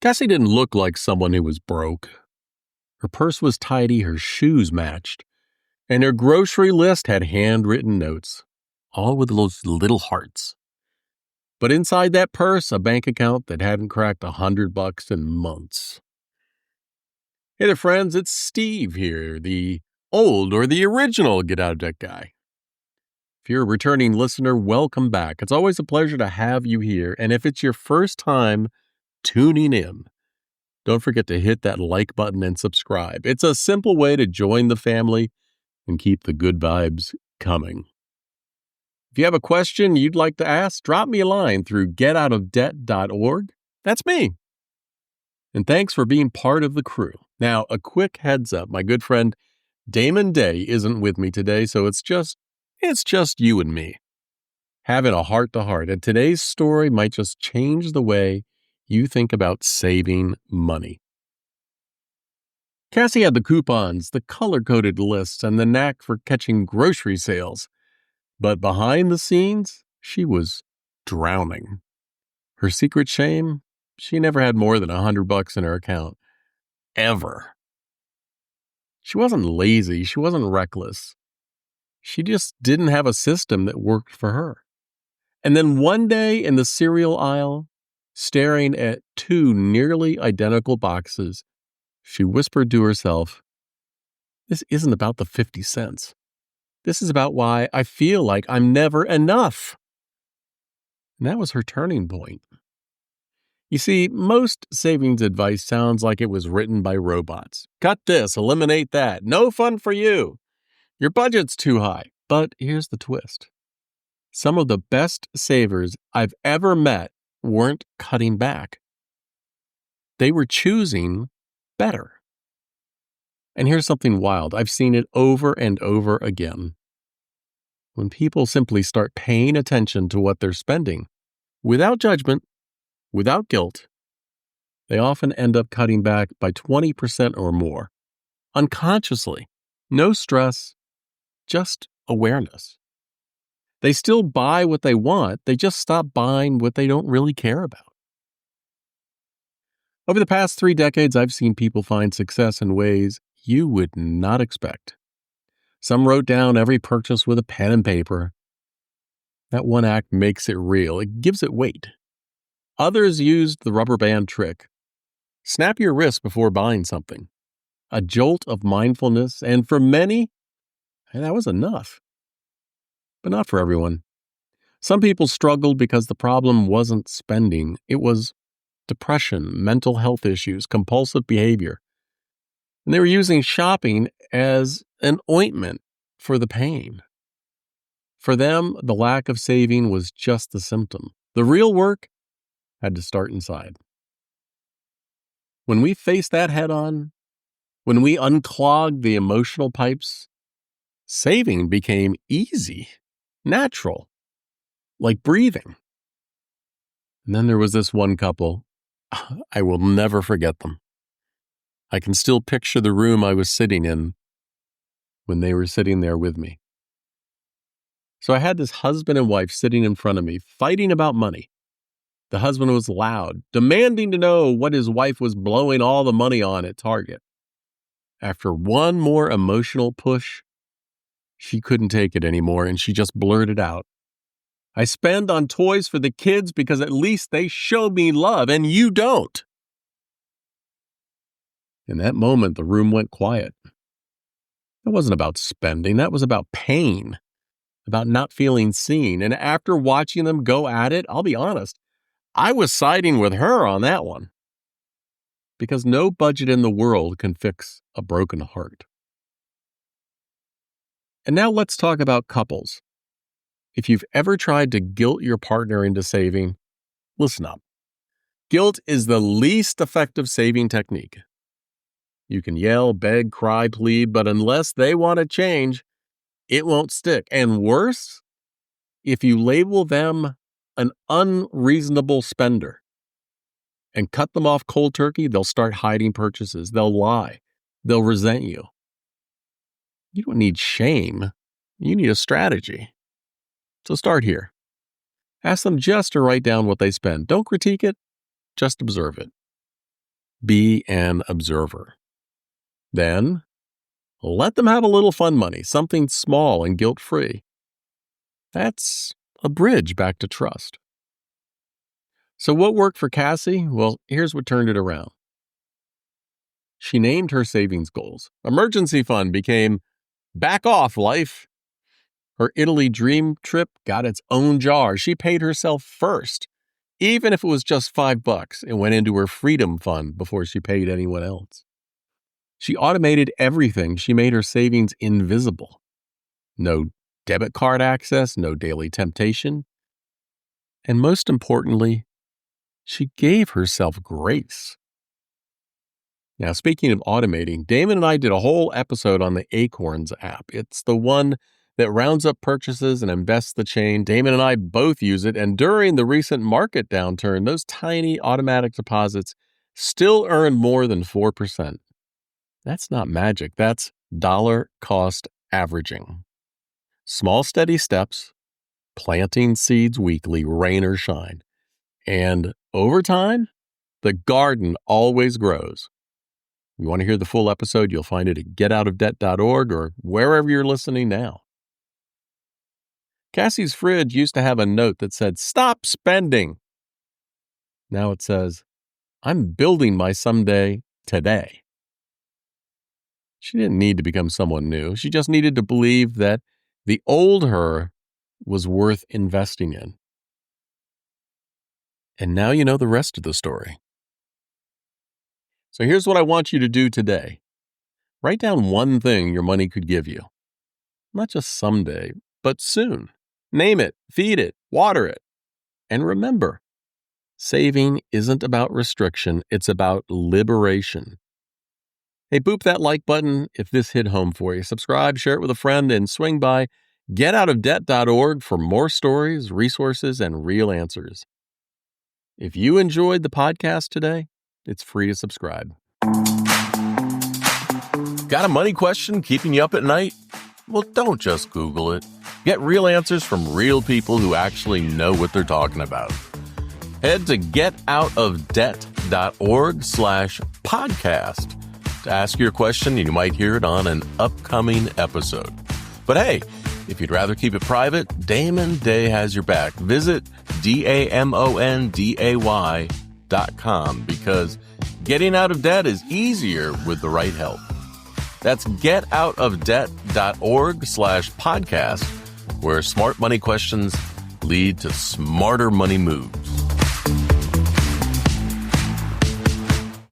Cassie didn't look like someone who was broke. Her purse was tidy, her shoes matched, and her grocery list had handwritten notes, all with those little hearts. But inside that purse, a bank account that hadn't cracked $100 in months. Hey there, friends, it's Steve here, the old or the original Get Out of Debt guy. If you're a returning listener, welcome back. It's always a pleasure to have you here, and if it's your first time tuning in, don't forget to hit that like button and subscribe. It's a simple way to join the family and keep the good vibes coming. If you have a question you'd like to ask, drop me a line through getoutofdebt.org. That's me. And thanks for being part of the crew. Now, a quick heads up. My good friend Damon Day isn't with me today, so it's just you and me having a heart-to-heart. And today's story might just change the way you think about saving money. Cassie had the coupons, the color-coded lists, and the knack for catching grocery sales. But behind the scenes, she was drowning. Her secret shame? She never had more than $100 in her account. Ever. She wasn't lazy. She wasn't reckless. She just didn't have a system that worked for her. And then one day in the cereal aisle, staring at two nearly identical boxes, she whispered to herself, "This isn't about the 50 cents. This is about why I feel like I'm never enough." And that was her turning point. You see, most savings advice sounds like it was written by robots. Cut this, eliminate that, no fun for you. Your budget's too high. But here's the twist. Some of the best savers I've ever met weren't cutting back. They were choosing better. And here's something wild. I've seen it over and over again. When people simply start paying attention to what they're spending, without judgment, without guilt, they often end up cutting back by 20% or more. Unconsciously. No stress, just awareness. They still buy what they want, they just stop buying what they don't really care about. Over the past 3 decades, I've seen people find success in ways you would not expect. Some wrote down every purchase with a pen and paper. That one act makes it real. It gives it weight. Others used the rubber band trick. Snap your wrist before buying something. A jolt of mindfulness, and for many, that was enough. But not for everyone. Some people struggled because the problem wasn't spending. It was depression, mental health issues, compulsive behavior. And they were using shopping as an ointment for the pain. For them, the lack of saving was just the symptom. The real work had to start inside. When we faced that head on, when we unclogged the emotional pipes, saving became easy, natural, like breathing. And then there was this one couple. I will never forget them. I can still picture the room I was sitting in when they were sitting there with me. So I had this husband and wife sitting in front of me, fighting about money. The husband was loud, demanding to know what his wife was blowing all the money on at Target. After one more emotional push, she couldn't take it anymore, and she just blurted out, "I spend on toys for the kids because at least they show me love, and you don't." In that moment, the room went quiet. That wasn't about spending. That was about pain, about not feeling seen. And after watching them go at it, I'll be honest, I was siding with her on that one. Because no budget in the world can fix a broken heart. And now let's talk about couples. If you've ever tried to guilt your partner into saving, listen up. Guilt is the least effective saving technique. You can yell, beg, cry, plead, but unless they want to change, it won't stick. And worse, if you label them an unreasonable spender and cut them off cold turkey, they'll start hiding purchases. They'll lie. They'll resent you. You don't need shame. You need a strategy. So start here. Ask them just to write down what they spend. Don't critique it. Just observe it. Be an observer. Then, let them have a little fun money, something small and guilt-free. That's a bridge back to trust. So what worked for Cassie? Well, here's what turned it around. She named her savings goals. Emergency fund became back off life. Her Italy dream trip got its own jar. She paid herself first, even if it was just $5. It went into her freedom fund before she paid anyone else. She automated everything. She made her savings invisible. No debit card access, no daily temptation. And most importantly, she gave herself grace. Now, speaking of automating, Damon and I did a whole episode on the Acorns app. It's the one that rounds up purchases and invests the chain. Damon and I both use it, and during the recent market downturn, those tiny automatic deposits still earn more than 4%. That's not magic. That's dollar cost averaging. Small, steady steps, planting seeds weekly, rain or shine. And over time, the garden always grows. You want to hear the full episode? You'll find it at getoutofdebt.org or wherever you're listening now. Cassie's fridge used to have a note that said, "Stop spending." Now it says, "I'm building my someday today." She didn't need to become someone new. She just needed to believe that the old her was worth investing in. And now you know the rest of the story. So here's what I want you to do today. Write down one thing your money could give you. Not just someday, but soon. Name it, feed it, water it. And remember, saving isn't about restriction, it's about liberation. Hey, boop that like button if this hit home for you. Subscribe, share it with a friend, and swing by getoutofdebt.org for more stories, resources, and real answers. If you enjoyed the podcast today, it's free to subscribe. Got a money question keeping you up at night? Well, don't just Google it. Get real answers from real people who actually know what they're talking about. Head to getoutofdebt.org/podcast to ask your question, and you might hear it on an upcoming episode. But hey, if you'd rather keep it private, Damon Day has your back. Visit DAMONDAY.com because getting out of debt is easier with the right help. That's getoutofdebt.org/podcast, where smart money questions lead to smarter money moves.